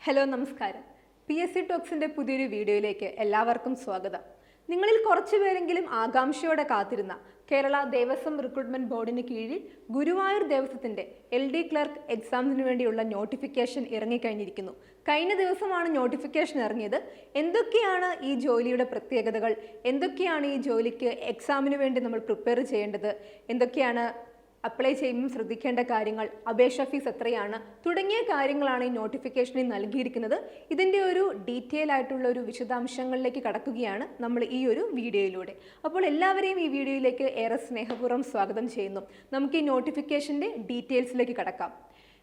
Hello നമസ്കാരം. PSC ടോക്സിൻ്റെ പുതിയൊരു വീഡിയോയിലേക്ക് എല്ലാവർക്കും സ്വാഗതം. നിങ്ങളിൽ കുറച്ചു പേരെങ്കിലും ആകാംക്ഷയോടെ കാത്തിരുന്ന കേരള ദേവസ്വം റിക്രൂട്ട്മെന്റ് ബോർഡിന് കീഴിൽ ഗുരുവായൂർ ദേവസ്വത്തിൻ്റെ LD ക്ലർക്ക് എക്സാമിന് വേണ്ടിയുള്ള നോട്ടിഫിക്കേഷൻ ഇറങ്ങിക്കഴിഞ്ഞിരിക്കുന്നു. കഴിഞ്ഞ ദിവസമാണ് നോട്ടിഫിക്കേഷൻ ഇറങ്ങിയത്. എന്തൊക്കെയാണ് ഈ ജോലിയുടെ പ്രത്യേകതകൾ, എന്തൊക്കെയാണ് ഈ ജോലിക്ക് എക്സാമിന് വേണ്ടി നമ്മൾ പ്രിപ്പയർ ചെയ്യേണ്ടത്, എന്തൊക്കെയാണ് അപ്ലൈ ചെയ്യുമ്പോൾ ശ്രദ്ധിക്കേണ്ട കാര്യങ്ങൾ, അപേക്ഷ ഫീസ് എത്രയാണ് തുടങ്ങിയ കാര്യങ്ങളാണ് ഈ നോട്ടിഫിക്കേഷനിൽ നൽകിയിരിക്കുന്നത്. ഇതിൻ്റെ ഒരു ഡീറ്റെയിൽ ആയിട്ടുള്ള ഒരു വിശദാംശങ്ങളിലേക്ക് കടക്കുകയാണ് നമ്മൾ ഈ ഒരു വീഡിയോയിലൂടെ. അപ്പോൾ എല്ലാവരെയും ഈ വീഡിയോയിലേക്ക് ഏറെ സ്നേഹപൂർവ്വം സ്വാഗതം ചെയ്യുന്നു. നമുക്ക് ഈ നോട്ടിഫിക്കേഷൻ്റെ ഡീറ്റെയിൽസിലേക്ക് കടക്കാം.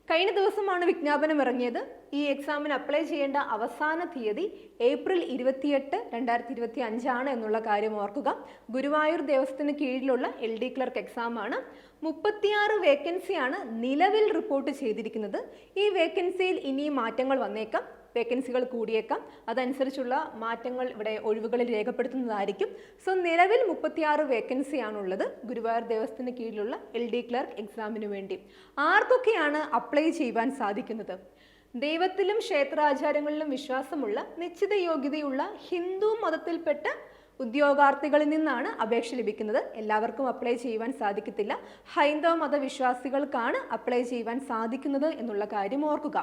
കഴിഞ്ഞ ദിവസമാണ് വിജ്ഞാപനം ഇറങ്ങിയത്. ഈ എക്സാമിന് അപ്ലൈ ചെയ്യേണ്ട അവസാന തീയതി ഏപ്രിൽ 28, 2025 എന്നുള്ള കാര്യം ഓർക്കുക. ഗുരുവായൂർ ദേവസ്വത്തിന് കീഴിലുള്ള LD ക്ലർക്ക് എക്സാമാണ്. 36 വേക്കൻസിയാണ് നിലവിൽ റിപ്പോർട്ട് ചെയ്തിരിക്കുന്നത്. ഈ വേക്കൻസിയിൽ ഇനിയും മാറ്റങ്ങൾ വന്നേക്കാം, വേക്കൻസികൾ കൂടിയേക്കാം. അതനുസരിച്ചുള്ള മാറ്റങ്ങൾ ഇവിടെ ഒഴിവുകളിൽ രേഖപ്പെടുത്തുന്നതായിരിക്കും. സോ നിലവിൽ 36 വേക്കൻസിയാണുള്ളത് ഗുരുവായൂർ ദേവസ്വത്തിന് കീഴിലുള്ള LD ക്ലർക്ക് എക്സാമിന് വേണ്ടി. ആർക്കൊക്കെയാണ് അപ്ലൈ ചെയ്യുവാൻ സാധിക്കുന്നത്? ദൈവത്തിലും ക്ഷേത്രാചാരങ്ങളിലും വിശ്വാസമുള്ള നിശ്ചിത യോഗ്യതയുള്ള ഹിന്ദു മതത്തിൽപ്പെട്ട ഉദ്യോഗാർത്ഥികളിൽ നിന്നാണ് അപേക്ഷ ലഭിക്കുന്നത്. എല്ലാവർക്കും അപ്ലൈ ചെയ്യുവാൻ സാധിക്കത്തില്ല. ഹൈന്ദവ മതവിശ്വാസികൾക്കാണ് അപ്ലൈ ചെയ്യുവാൻ സാധിക്കുന്നത് എന്നുള്ള കാര്യം ഓർക്കുക.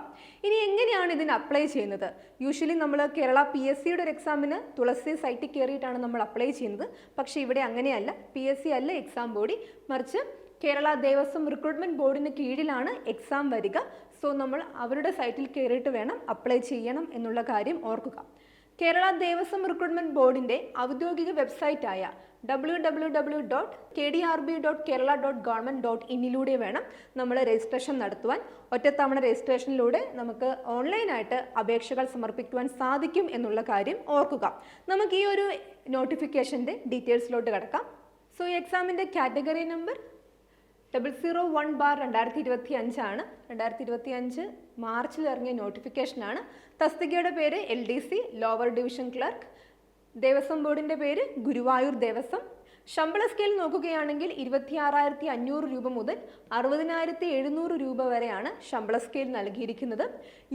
ഇനി എങ്ങനെയാണ് ഇതിന് അപ്ലൈ ചെയ്യുന്നത്? യൂഷ്വലി നമ്മൾ കേരള PSCയുടെ ഒരു എക്സാമിന് തുളസി സൈറ്റിൽ കയറിയിട്ടാണ് നമ്മൾ അപ്ലൈ ചെയ്യുന്നത്. പക്ഷേ ഇവിടെ അങ്ങനെയല്ല. PSC അല്ല എക്സാം ബോഡി, മറിച്ച് കേരള ദേവസ്വം റിക്രൂട്ട്മെന്റ് ബോർഡിന് കീഴിലാണ് എക്സാം വരിക. സോ നമ്മൾ അവരുടെ സൈറ്റിൽ കയറിയിട്ട് വേണം അപ്ലൈ ചെയ്യണം എന്നുള്ള കാര്യം ഓർക്കുക. കേരള ദേവസ്വം റിക്രൂട്ട്മെന്റ് ബോർഡിൻ്റെ ഔദ്യോഗിക വെബ്സൈറ്റായ www.kdrb.kerala.government.in വേണം നമ്മൾ രജിസ്ട്രേഷൻ നടത്തുവാൻ. ഒറ്റത്തവണ രജിസ്ട്രേഷനിലൂടെ നമുക്ക് ഓൺലൈനായിട്ട് അപേക്ഷകൾ സമർപ്പിക്കുവാൻ സാധിക്കും എന്നുള്ള കാര്യം ഓർക്കുക. നമുക്ക് ഈ ഒരു നോട്ടിഫിക്കേഷൻ്റെ ഡീറ്റെയിൽസിലോട്ട് കിടക്കാം. സോ ഈ എക്സാമിൻ്റെ കാറ്റഗറി നമ്പർ 001/2025 ആണ്. 2025 മാർച്ചിൽ ഇറങ്ങിയ നോട്ടിഫിക്കേഷനാണ്. തസ്തികയുടെ പേര് LDC lower division clerk. Devaswom ബോർഡിൻ്റെ പേര് ഗുരുവായൂർ ദേവസ്വം. ശമ്പള സ്കെയിൽ നോക്കുകയാണെങ്കിൽ 26,500 രൂപ മുതൽ 60,700 രൂപ വരെയാണ് ശമ്പള സ്കെയിൽ നൽകിയിരിക്കുന്നത്.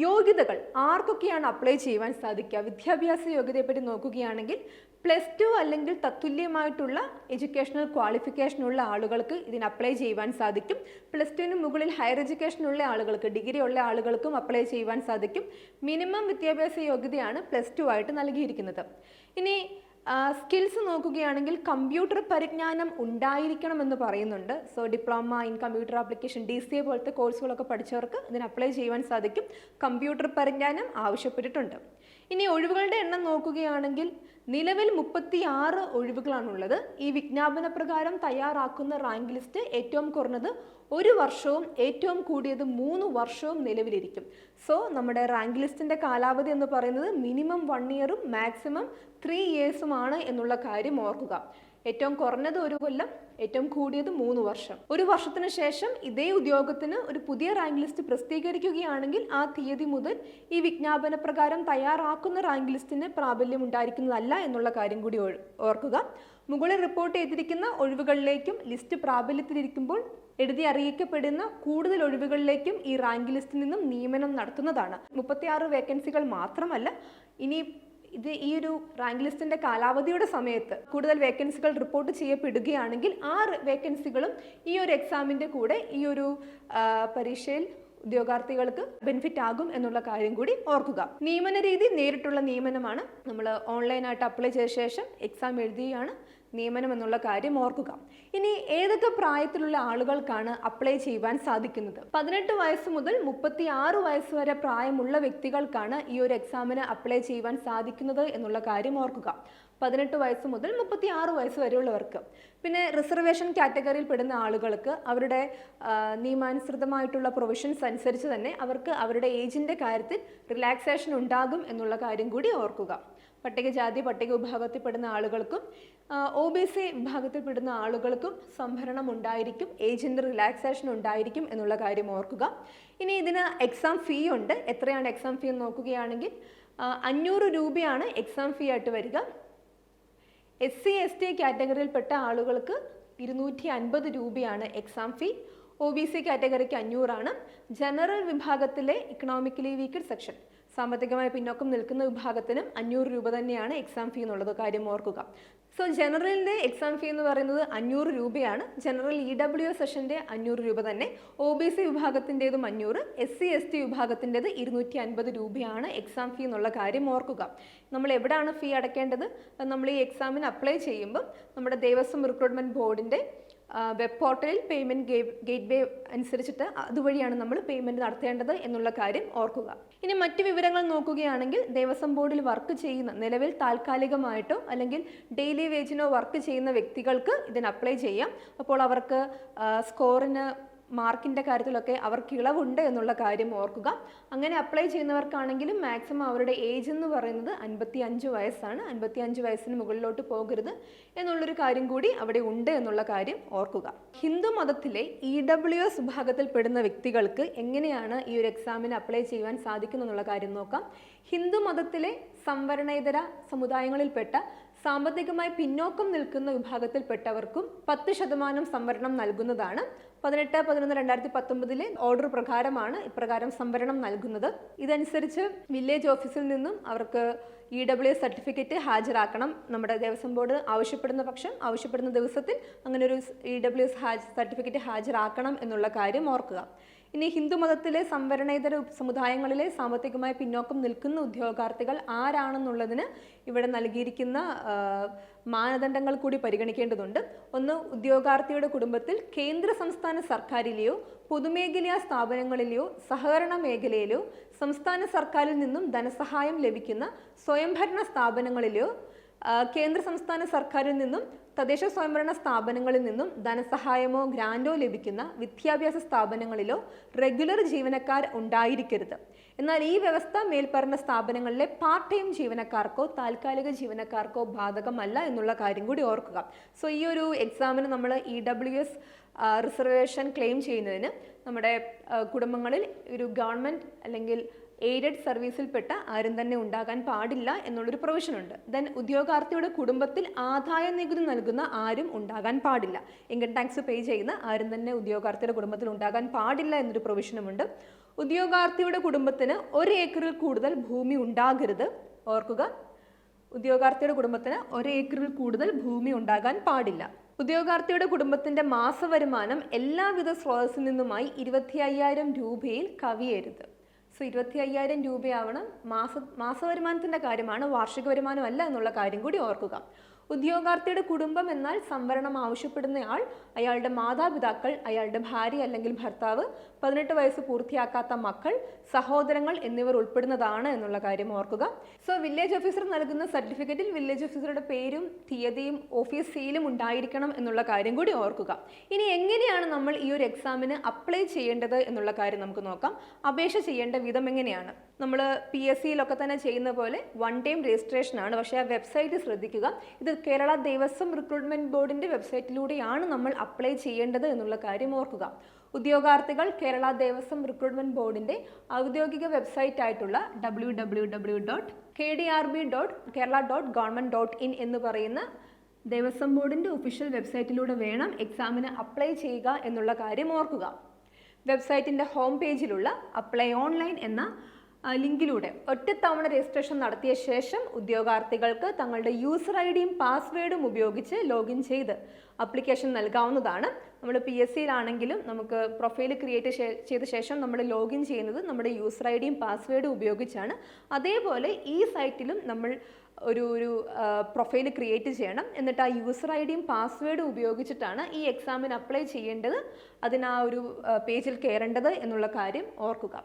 യോഗ്യതകൾ ആർക്കൊക്കെയാണ് അപ്ലൈ ചെയ്യുവാൻ സാധിക്കുക? വിദ്യാഭ്യാസ യോഗ്യതയെപ്പറ്റി നോക്കുകയാണെങ്കിൽ +2 അല്ലെങ്കിൽ തത്തുല്യമായിട്ടുള്ള എഡ്യൂക്കേഷണൽ ക്വാളിഫിക്കേഷനുള്ള ആളുകൾക്ക് ഇതിന് അപ്ലൈ ചെയ്യുവാൻ സാധിക്കും. +2ന് മുകളിൽ ഹയർ എഡ്യൂക്കേഷനുള്ള ആളുകൾക്ക്, ഡിഗ്രി ഉള്ള ആളുകൾക്കും അപ്ലൈ ചെയ്യുവാൻ സാധിക്കും. മിനിമം വിദ്യാഭ്യാസ യോഗ്യതയാണ് +2 ആയിട്ട് നൽകിയിരിക്കുന്നത്. ഇനി സ്കിൽസ് നോക്കുകയാണെങ്കിൽ കമ്പ്യൂട്ടർ പരിജ്ഞാനം ഉണ്ടായിരിക്കണമെന്ന് പറയുന്നുണ്ട്. So diploma in computer application DCA പോലത്തെ കോഴ്സുകളൊക്കെ പഠിച്ചവർക്ക് ഇതിന് അപ്ലൈ ചെയ്യുവാൻ സാധിക്കും. കമ്പ്യൂട്ടർ പരിജ്ഞാനം ആവശ്യപ്പെട്ടിട്ടുണ്ട്. ഇനി ഒഴിവുകളുടെ എണ്ണം നോക്കുകയാണെങ്കിൽ നിലവിൽ 36 ഒഴിവുകളാണുള്ളത്. ഈ വിജ്ഞാപന പ്രകാരം തയ്യാറാക്കുന്ന റാങ്ക് ലിസ്റ്റ് ഏറ്റവും കുറഞ്ഞത് 1 വർഷവും ഏറ്റവും കൂടിയത് 3 വർഷവും നിലവിലിരിക്കും. സോ നമ്മുടെ റാങ്ക് ലിസ്റ്റിൻ്റെ കാലാവധി എന്ന് പറയുന്നത് മിനിമം 1 ഇയറും മാക്സിമം 3 ഇയേഴ്സുമാണ് എന്നുള്ള കാര്യം ഓർക്കുക. ഏറ്റവും കുറഞ്ഞത് 1 കൊല്ലം, ഏറ്റവും കൂടിയത് 3 വർഷം. 1 വർഷത്തിന് ശേഷം ഇതേ ഉദ്യോഗത്തിന് ഒരു പുതിയ റാങ്ക് ലിസ്റ്റ് പ്രസിദ്ധീകരിക്കുകയാണെങ്കിൽ ആ തീയതി മുതൽ ഈ വിജ്ഞാപന പ്രകാരം തയ്യാറാക്കുന്ന റാങ്ക് ലിസ്റ്റിന് പ്രാബല്യം ഉണ്ടായിരിക്കുന്നതല്ല എന്നുള്ള കാര്യം കൂടി ഓർക്കുക. മുകളിൽ റിപ്പോർട്ട് ചെയ്തിരിക്കുന്ന ഒഴിവുകളിലേക്കും ലിസ്റ്റ് പ്രാബല്യത്തിലിരിക്കുമ്പോൾ എഴുതി അറിയിക്കപ്പെടുന്ന കൂടുതൽ ഒഴിവുകളിലേക്കും ഈ റാങ്ക് ലിസ്റ്റിൽ നിന്നും നിയമനം നടത്തുന്നതാണ്. 36 വേക്കൻസികൾ മാത്രമല്ല, ഇനി ഈ ഒരു റാങ്ക് ലിസ്റ്റിൻ്റെ കാലാവധിയുടെ സമയത്ത് കൂടുതൽ വേക്കൻസികൾ റിപ്പോർട്ട് ചെയ്യപ്പെടുകയാണെങ്കിൽ ആ വേക്കൻസികളും ഈ ഒരു എക്സാമിൻ്റെ കൂടെ ഈ ഒരു പരീക്ഷയിൽ ഉദ്യോഗാർത്ഥികൾക്ക് ബെനിഫിറ്റ് ആകും എന്നുള്ള കാര്യം കൂടി ഓർക്കുക. നിയമന രീതി നേരിട്ടുള്ള നിയമനമാണ്. നമ്മൾ ഓൺലൈനായിട്ട് അപ്ലൈ ചെയ്ത ശേഷം എക്സാം എഴുതുകയാണ് നിയമനം എന്നുള്ള കാര്യം ഓർക്കുക. ഇനി ഏതൊക്കെ പ്രായത്തിലുള്ള ആളുകൾക്കാണ് അപ്ലൈ ചെയ്യുവാൻ സാധിക്കുന്നത്? 18 വയസ്സ് മുതൽ 36 വയസ്സ് വരെ പ്രായമുള്ള വ്യക്തികൾക്കാണ് ഈ ഒരു എക്സാമിന് അപ്ലൈ ചെയ്യുവാൻ സാധിക്കുന്നത് എന്നുള്ള കാര്യം ഓർക്കുക. 18 വയസ്സ് മുതൽ 36 വയസ്സ് വരെയുള്ളവർക്ക്. പിന്നെ റിസർവേഷൻ കാറ്റഗറിയിൽ പെടുന്ന ആളുകൾക്ക് അവരുടെ നിയമാനുസൃതമായിട്ടുള്ള പ്രൊവിഷൻസ് അനുസരിച്ച് തന്നെ അവർക്ക് അവരുടെ ഏജിൻ്റെ കാര്യത്തിൽ റിലാക്സേഷൻ ഉണ്ടാകും എന്നുള്ള കാര്യം കൂടി ഓർക്കുക. പട്ടികജാതി പട്ടിക വിഭാഗത്തിൽപ്പെടുന്ന ആളുകൾക്കും OBC വിഭാഗത്തിൽപ്പെടുന്ന ആളുകൾക്കും സംവരണം ഉണ്ടായിരിക്കും, ഏജിൻ്റെ റിലാക്സേഷൻ ഉണ്ടായിരിക്കും എന്നുള്ള കാര്യം ഓർക്കുക. ഇനി ഇതിന് എക്സാം ഫീ ഉണ്ട്. എത്രയാണ് എക്സാം ഫീ എന്ന് നോക്കുകയാണെങ്കിൽ 500 രൂപയാണ് എക്സാം ഫീ ആയിട്ട് വരിക. SC ST കാറ്റഗറിയിൽപ്പെട്ട ആളുകൾക്ക് 250 രൂപയാണ് എക്സാം ഫീ. OBC കാറ്റഗറിക്ക് 500 ആണ്. ജനറൽ വിഭാഗത്തിലെ ഇക്കണോമിക്കലി വീക്കഡ് സെക്ഷൻ സാമ്പത്തികമായി പിന്നോക്കം നിൽക്കുന്ന വിഭാഗത്തിനും 500 രൂപ തന്നെയാണ് എക്സാം ഫീ എന്നുള്ളത് കാര്യം ഓർക്കുക. സോ ജനറലിൻ്റെ എക്സാം ഫീ എന്ന് പറയുന്നത് 500 രൂപയാണ്. ജനറൽ EWS സെഷൻ്റെ 500 രൂപ തന്നെ. OBC വിഭാഗത്തിൻ്റെതും 500, SC/ST വിഭാഗത്തിൻ്റെത് 250 രൂപയാണ് എക്സാം ഫീ എന്നുള്ള കാര്യം ഓർക്കുക. നമ്മൾ എവിടെയാണ് ഫീ അടയ്ക്കേണ്ടത്? നമ്മൾ ഈ എക്സാമിന് അപ്ലൈ ചെയ്യുമ്പോൾ നമ്മുടെ ദേവസ്വം റിക്രൂട്ട്മെൻറ്റ് ബോർഡിൻ്റെ വെബ് പോർട്ടലിൽ പേയ്മെൻറ്റ് ഗേറ്റ് വേ അനുസരിച്ചിട്ട് അതുവഴിയാണ് നമ്മൾ പേയ്മെൻറ്റ് നടത്തേണ്ടത് എന്നുള്ള കാര്യം ഓർക്കുക. ഇനി മറ്റ് വിവരങ്ങൾ നോക്കുകയാണെങ്കിൽ ദേവസ്വം ബോർഡിൽ വർക്ക് ചെയ്യുന്ന നിലവിൽ താൽക്കാലികമായിട്ടോ അല്ലെങ്കിൽ ഡെയിലി വേജിനോ വർക്ക് ചെയ്യുന്ന വ്യക്തികൾക്ക് ഇതിന് അപ്ലൈ ചെയ്യാം. അപ്പോൾ അവർക്ക് സ്കോറിന് മാർക്കിൻ്റെ കാര്യത്തിലൊക്കെ അവർക്ക് ഇളവുണ്ട് എന്നുള്ള കാര്യം ഓർക്കുക. അങ്ങനെ അപ്ലൈ ചെയ്യുന്നവർക്കാണെങ്കിലും മാക്സിമം അവരുടെ ഏജ് എന്ന് പറയുന്നത് 55 വയസ്സാണ്. 55 വയസ്സിന് മുകളിലോട്ട് പോകരുത് എന്നുള്ളൊരു കാര്യം കൂടി അവിടെ ഉണ്ട് എന്നുള്ള കാര്യം ഓർക്കുക. ഹിന്ദു മതത്തിലെ EWS വിഭാഗത്തിൽ പെടുന്ന വ്യക്തികൾക്ക് എങ്ങനെയാണ് ഈ ഒരു എക്സാമിന് അപ്ലൈ ചെയ്യുവാൻ സാധിക്കുന്നു എന്നുള്ള കാര്യം നോക്കാം. ഹിന്ദു മതത്തിലെ സംവരണേതര സമുദായങ്ങളിൽപ്പെട്ട സാമ്പത്തികമായി പിന്നോക്കം നിൽക്കുന്ന വിഭാഗത്തിൽപ്പെട്ടവർക്കും 10% സംവരണം നൽകുന്നതാണ്. 18/11/2019 ഓർഡർ പ്രകാരമാണ് ഇപ്രകാരം സംവരണം നൽകുന്നത്. ഇതനുസരിച്ച് വില്ലേജ് ഓഫീസിൽ നിന്നും അവർക്ക് EWS സർട്ടിഫിക്കറ്റ് ഹാജരാക്കണം. നമ്മുടെ ദേവസ്വം ബോർഡ് ആവശ്യപ്പെടുന്ന ദിവസത്തിൽ അങ്ങനെ ഒരു EWS സർട്ടിഫിക്കറ്റ് ഹാജരാക്കണം എന്നുള്ള കാര്യം ഓർക്കുക. ഇനി ഹിന്ദു മതത്തിലെ സംവരണേതര സമുദായങ്ങളിലെ സാമ്പത്തികമായി പിന്നോക്കം നിൽക്കുന്ന ഉദ്യോഗാർത്ഥികൾ ആരാണെന്നുള്ളതിന് ഇവിടെ നൽകിയിരിക്കുന്ന മാനദണ്ഡങ്ങൾ കൂടി പരിഗണിക്കേണ്ടതുണ്ട്. ഒന്ന്, ഉദ്യോഗാർത്ഥിയുടെ കുടുംബത്തിൽ കേന്ദ്ര സംസ്ഥാന സർക്കാരിലെയോ പൊതുമേഖലാ സ്ഥാപനങ്ങളിലെയോ സഹകരണ മേഖലയിലെയോ സംസ്ഥാന സർക്കാരിൽ നിന്നും ധനസഹായം ലഭിക്കുന്ന സ്വയംഭരണ സ്ഥാപനങ്ങളിലെയോ കേന്ദ്ര സംസ്ഥാന സർക്കാരിൽ നിന്നും തദ്ദേശ സ്വയംഭരണ സ്ഥാപനങ്ങളിൽ നിന്നും ധനസഹായമോ ഗ്രാൻഡോ ലഭിക്കുന്ന വിദ്യാഭ്യാസ സ്ഥാപനങ്ങളിലോ റെഗുലർ ജീവനക്കാർ ഉണ്ടായിരിക്കരുത്. എന്നാൽ ഈ വ്യവസ്ഥ മേൽപ്പറഞ്ഞ സ്ഥാപനങ്ങളിലെ പാർട്ട് ടൈം ജീവനക്കാർക്കോ താൽക്കാലിക ജീവനക്കാർക്കോ ബാധകമല്ല എന്നുള്ള കാര്യം കൂടി ഓർക്കുക. സോ ഈ ഒരു എക്സാമിന് നമ്മൾ EWS റിസർവേഷൻ ക്ലെയിം ചെയ്യുന്നതിന് നമ്മുടെ കുടുംബങ്ങളിൽ ഒരു ഗവൺമെൻറ് അല്ലെങ്കിൽ എയ്ഡഡ് സർവീസിൽപ്പെട്ട ആരും തന്നെ ഉണ്ടാകാൻ പാടില്ല എന്നുള്ളൊരു പ്രൊവിഷൻ ഉണ്ട്. ദെൻ ഉദ്യോഗാർത്ഥിയുടെ കുടുംബത്തിൽ ആദായ നികുതി നൽകുന്ന ആരും ഉണ്ടാകാൻ പാടില്ല. ഇൻകം ടാക്സ് പേ ചെയ്യുന്ന ആരും തന്നെ ഉദ്യോഗാർത്ഥിയുടെ കുടുംബത്തിൽ ഉണ്ടാകാൻ പാടില്ല എന്നൊരു പ്രൊവിഷനുമുണ്ട്. ഉദ്യോഗാർത്ഥിയുടെ കുടുംബത്തിന് 1 ഏക്കറിൽ കൂടുതൽ ഭൂമി ഉണ്ടാകരുത്. ഓർക്കുക, ഉദ്യോഗാർത്ഥിയുടെ കുടുംബത്തിന് 1 ഏക്കറിൽ കൂടുതൽ ഭൂമി ഉണ്ടാകാൻ പാടില്ല. ഉദ്യോഗാർത്ഥിയുടെ കുടുംബത്തിന്റെ മാസവരുമാനം എല്ലാവിധ സ്രോതസ്സിൽ നിന്നുമായി 25,000 രൂപയിൽ കവിയരുത്. സോ 25,000 രൂപയാവണം. മാസവരുമാനത്തിൻ്റെ കാര്യമാണ്, വാർഷിക വരുമാനമല്ല എന്നുള്ള കാര്യം കൂടി ഓർക്കുക. ഉദ്യോഗാർത്ഥിയുടെ കുടുംബം എന്നാൽ സംവരണം ആവശ്യപ്പെടുന്നയാൾ, അയാളുടെ മാതാപിതാക്കൾ, അയാളുടെ ഭാര്യ അല്ലെങ്കിൽ ഭർത്താവ്, 18 വയസ്സ് പൂർത്തിയാക്കാത്ത മക്കൾ, സഹോദരങ്ങൾ എന്നിവർ ഉൾപ്പെടുന്നതാണ് എന്നുള്ള കാര്യം ഓർക്കുക. സോ വില്ലേജ് ഓഫീസർ നൽകുന്ന സർട്ടിഫിക്കറ്റിൽ വില്ലേജ് ഓഫീസറുടെ പേരും തീയതിയും ഓഫീസ് സീലും ഉണ്ടായിരിക്കണം എന്നുള്ള കാര്യം കൂടി ഓർക്കുക. ഇനി എങ്ങനെയാണ് നമ്മൾ ഈ ഒരു എക്സാമിന് അപ്ലൈ ചെയ്യേണ്ടത് എന്നുള്ള കാര്യം നമുക്ക് നോക്കാം. അപേക്ഷ ചെയ്യേണ്ട വിധം എങ്ങനെയാണ്? നമ്മൾ PSCയിലൊക്കെ തന്നെ ചെയ്യുന്ന പോലെ 1 ടൈം രജിസ്ട്രേഷൻ ആണ്. പക്ഷേ ആ വെബ്സൈറ്റ് ശ്രദ്ധിക്കുക. ഇത് കേരള ദേവസ്വം റിക്രൂട്ട്മെന്റ് ബോർഡിന്റെ വെബ്സൈറ്റിലൂടെയാണ് നമ്മൾ അപ്ലൈ ചെയ്യേണ്ടത് എന്നുള്ള കാര്യം ഓർക്കുക. ഉദ്യോഗാർത്ഥികൾ കേരള ദേവസ്വം റിക്രൂട്ട്മെന്റ് ബോർഡിന്റെ ഔദ്യോഗിക വെബ്സൈറ്റ് ആയിട്ടുള്ള www.kdrb.kerala.government.in എന്ന് പറയുന്ന ദേവസ്വം ബോർഡിന്റെ ഒഫീഷ്യൽ വെബ്സൈറ്റിലൂടെ വേണം എക്സാമിന് അപ്ലൈ ചെയ്യുക എന്നുള്ള കാര്യം ഓർക്കുക. വെബ്സൈറ്റിന്റെ ഹോം പേജിലുള്ള അപ്ലൈ ഓൺലൈൻ എന്ന ലിങ്കിലൂടെ ഒറ്റത്തവണ രജിസ്ട്രേഷൻ നടത്തിയ ശേഷം ഉദ്യോഗാർത്ഥികൾക്ക് തങ്ങളുടെ യൂസർ ഐഡിയും പാസ്വേഡും ഉപയോഗിച്ച് ലോഗിൻ ചെയ്ത് അപ്ലിക്കേഷൻ നൽകാവുന്നതാണ്. നമ്മൾ PSCയിലാണെങ്കിലും നമുക്ക് പ്രൊഫൈൽ ക്രിയേറ്റ് ചെയ്ത ശേഷം നമ്മൾ ലോഗിൻ ചെയ്യുന്നത് നമ്മുടെ യൂസർ ഐഡിയും പാസ്വേഡും ഉപയോഗിച്ചാണ്. അതേപോലെ ഈ സൈറ്റിലും നമ്മൾ ഒരു പ്രൊഫൈൽ ക്രിയേറ്റ് ചെയ്യണം. എന്നിട്ട് ആ യൂസർ ഐഡിയും പാസ്വേഡും ഉപയോഗിച്ചിട്ടാണ് ഈ എക്സാമിന് അപ്ലൈ ചെയ്യേണ്ടത്, അതിന് ആ ഒരു പേജിൽ കയറേണ്ടത് എന്നുള്ള കാര്യം ഓർക്കുക.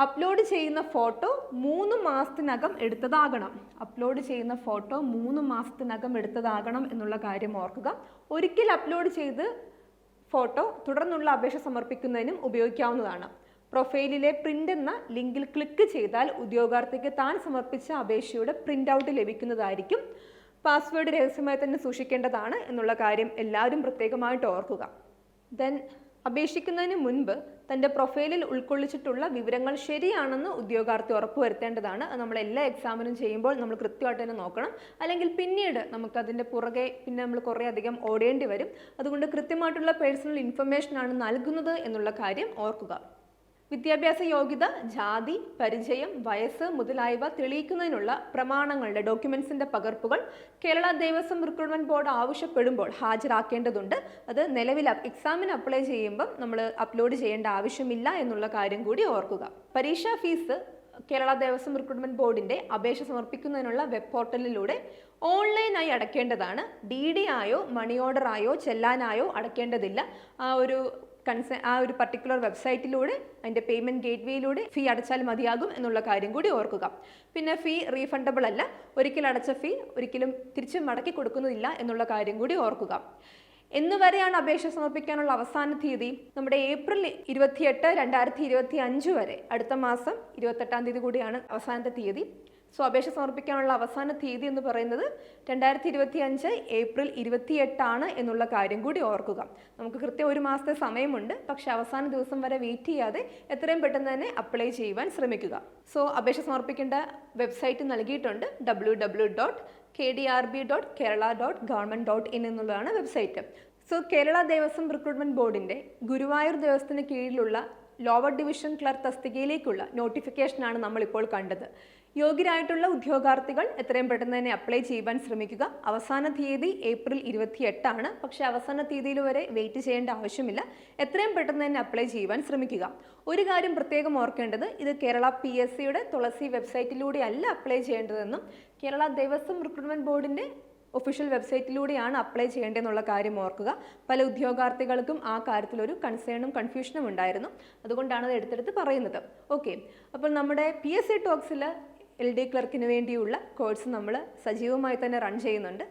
അപ്ലോഡ് ചെയ്യുന്ന ഫോട്ടോ 3 മാസത്തിനകം എടുത്തതാകണം. എന്നുള്ള കാര്യം ഓർക്കുക. ഒരിക്കൽ അപ്ലോഡ് ചെയ്ത് ഫോട്ടോ തുടർന്നുള്ള അപേക്ഷ സമർപ്പിക്കുന്നതിനും ഉപയോഗിക്കാവുന്നതാണ്. പ്രൊഫൈലിലെ പ്രിന്റ് എന്ന ലിങ്കിൽ ക്ലിക്ക് ചെയ്താൽ ഉദ്യോഗാർത്ഥിക്ക് താൻ സമർപ്പിച്ച അപേക്ഷയുടെ പ്രിന്റ് ഔട്ട് ലഭിക്കുന്നതായിരിക്കും. പാസ്വേഡ് രഹസ്യമായി തന്നെ സൂക്ഷിക്കേണ്ടതാണ് എന്നുള്ള കാര്യം എല്ലാവരും പ്രത്യേകമായിട്ട് ഓർക്കുക. ദെൻ അപേക്ഷിക്കുന്നതിന് മുൻപ് തൻ്റെ പ്രൊഫൈലിൽ ഉൾക്കൊള്ളിച്ചിട്ടുള്ള വിവരങ്ങൾ ശരിയാണെന്ന് ഉദ്യോഗാർത്ഥി ഉറപ്പുവരുത്തേണ്ടതാണ്. അത് നമ്മൾ എല്ലാ എക്സാമിനും ചെയ്യുമ്പോൾ നമ്മൾ കൃത്യമായിട്ട് തന്നെ നോക്കണം. അല്ലെങ്കിൽ പിന്നീട് നമുക്കതിൻ്റെ പുറകെ നമ്മൾ കുറേ അധികം ഓടേണ്ടി വരും. അതുകൊണ്ട് കൃത്യമായിട്ടുള്ള പേഴ്സണൽ ഇൻഫർമേഷനാണ് നൽകുന്നത് എന്നുള്ള കാര്യം ഓർക്കുക. വിദ്യാഭ്യാസ യോഗ്യത, ജാതി, പരിചയം, വയസ്സ് മുതലായവ തെളിയിക്കുന്നതിനുള്ള പ്രമാണങ്ങളുടെ ഡോക്യുമെന്റ്സിന്റെ പകർപ്പുകൾ കേരള ദേവസ്വം റിക്രൂട്ട്മെന്റ് ബോർഡ് ആവശ്യപ്പെടുമ്പോൾ ഹാജരാക്കേണ്ടതുണ്ട്. അത് നിലവിൽ എക്സാമിന് അപ്ലൈ ചെയ്യുമ്പം നമ്മൾ അപ്ലോഡ് ചെയ്യേണ്ട ആവശ്യമില്ല എന്നുള്ള കാര്യം കൂടി ഓർക്കുക. പരീക്ഷാ ഫീസ് കേരള ദേവസ്വം റിക്രൂട്ട്മെന്റ് ബോർഡിന്റെ അപേക്ഷ സമർപ്പിക്കുന്നതിനുള്ള വെബ് പോർട്ടലിലൂടെ ഓൺലൈനായി അടയ്ക്കേണ്ടതാണ്. DD ആയോ മണി ഓർഡർ ആയോ ചെല്ലാനായോ അടയ്ക്കേണ്ടതില്ല. ആ ഒരു പർട്ടിക്കുലർ വെബ്സൈറ്റിലൂടെ അതിൻ്റെ പേയ്മെൻറ്റ് ഗേറ്റ്വേയിലൂടെ ഫീ അടച്ചാൽ മതിയാകും എന്നുള്ള കാര്യം കൂടി ഓർക്കുക. പിന്നെ ഫീ റീഫണ്ടബിൾ അല്ല. ഒരിക്കൽ അടച്ച ഫീ ഒരിക്കലും തിരിച്ച് മടക്കി കൊടുക്കുന്നില്ല എന്നുള്ള കാര്യം കൂടി ഓർക്കുക. എന്ന് വരെയാണ് അപേക്ഷ സമർപ്പിക്കാനുള്ള അവസാന തീയതി? നമ്മുടെ ഏപ്രിൽ 28, 2025 വരെ, അടുത്ത മാസം 28-ാം തീയതി കൂടിയാണ് അവസാനത്തെ തീയതി. സോ അപേക്ഷ സമർപ്പിക്കാനുള്ള അവസാന തീയതി എന്ന് പറയുന്നത് 2025 ഏപ്രിൽ 28 എന്നുള്ള കാര്യം കൂടി ഓർക്കുക. നമുക്ക് കൃത്യം ഒരു മാസത്തെ സമയമുണ്ട്. പക്ഷേ അവസാന ദിവസം വരെ വെയിറ്റ് ചെയ്യാതെ എത്രയും പെട്ടെന്ന് തന്നെ അപ്ലൈ ചെയ്യുവാൻ ശ്രമിക്കുക. സോ അപേക്ഷ സമർപ്പിക്കേണ്ട വെബ്സൈറ്റ് നൽകിയിട്ടുണ്ട്. www.kdrb.kerala.government.in എന്നുള്ളതാണ് website. So Kerala Devaswom recruitment ബോർഡിന്റെ ഗുരുവായൂർ ദേവസ്ഥത്തിന് കീഴിലുള്ള ലോവർ ഡിവിഷൻ ക്ലർക്ക് തസ്തികയിലേക്കുള്ള നോട്ടിഫിക്കേഷനാണ് നമ്മളിപ്പോൾ കണ്ടത്. യോഗ്യരായിട്ടുള്ള ഉദ്യോഗാർത്ഥികൾ എത്രയും പെട്ടെന്ന് തന്നെ അപ്ലൈ ചെയ്യുവാൻ ശ്രമിക്കുക. അവസാന തീയതി ഏപ്രിൽ 28. പക്ഷേ അവസാന തീയതിയിൽ വരെ വെയിറ്റ് ചെയ്യേണ്ട ആവശ്യമില്ല. എത്രയും പെട്ടെന്ന് തന്നെ അപ്ലൈ ചെയ്യുവാൻ ശ്രമിക്കുക. ഒരു കാര്യം പ്രത്യേകം ഓർക്കേണ്ടത്, ഇത് കേരള PSCയുടെ തുളസി വെബ്സൈറ്റിലൂടെ അല്ല അപ്ലൈ ചെയ്യേണ്ടതെന്നും കേരള ദേവസ്വം റിക്രൂട്ട്മെന്റ് ബോർഡിന്റെ ഒഫീഷ്യൽ വെബ്സൈറ്റിലൂടെയാണ് അപ്ലൈ ചെയ്യേണ്ടതെന്നുള്ള കാര്യം ഓർക്കുക. പല ഉദ്യോഗാർത്ഥികൾക്കും ആ കാര്യത്തിലൊരു കൺഫ്യൂഷനും ഉണ്ടായിരുന്നു. അതുകൊണ്ടാണ് അത് എടുത്തെടുത്ത് പറയുന്നത്. ഓക്കെ, അപ്പോൾ നമ്മുടെ PSC ടോക്സിൽ LD ക്ലർക്കിന് വേണ്ടിയുള്ള കോഴ്സ് നമ്മൾ സജീവമായി തന്നെ റൺ ചെയ്യുന്നുണ്ട്.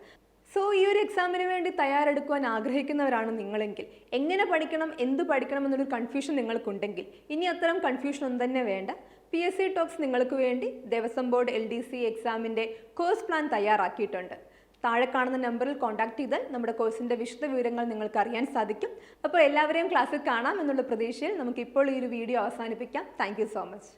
സോ ഈ ഒരു എക്സാമിന് വേണ്ടി തയ്യാറെടുക്കുവാൻ ആഗ്രഹിക്കുന്നവരാണ് നിങ്ങളെങ്കിൽ, എങ്ങനെ പഠിക്കണം, എന്ത് പഠിക്കണം എന്നൊരു കൺഫ്യൂഷൻ നിങ്ങൾക്കുണ്ടെങ്കിൽ ഇനി അത്തരം കൺഫ്യൂഷൻ ഒന്നും തന്നെ വേണ്ട. PSC ടോക്സ് നിങ്ങൾക്ക് വേണ്ടി ദേവസ്വം ബോർഡ് LDC എക്സാമിൻ്റെ കോഴ്സ് പ്ലാൻ തയ്യാറാക്കിയിട്ടുണ്ട്. താഴെ കാണുന്ന നമ്പറിൽ കോൺടാക്ട് ചെയ്താൽ നമ്മുടെ കോഴ്സിൻ്റെ വിശദ വിവരങ്ങൾ നിങ്ങൾക്ക് അറിയാൻ സാധിക്കും. അപ്പോൾ എല്ലാവരെയും ക്ലാസ്സിൽ കാണാം എന്നുള്ള പ്രതീക്ഷയിൽ നമുക്ക് ഇപ്പോൾ ഈ ഒരു വീഡിയോ അവസാനിപ്പിക്കാം. Thank you so much.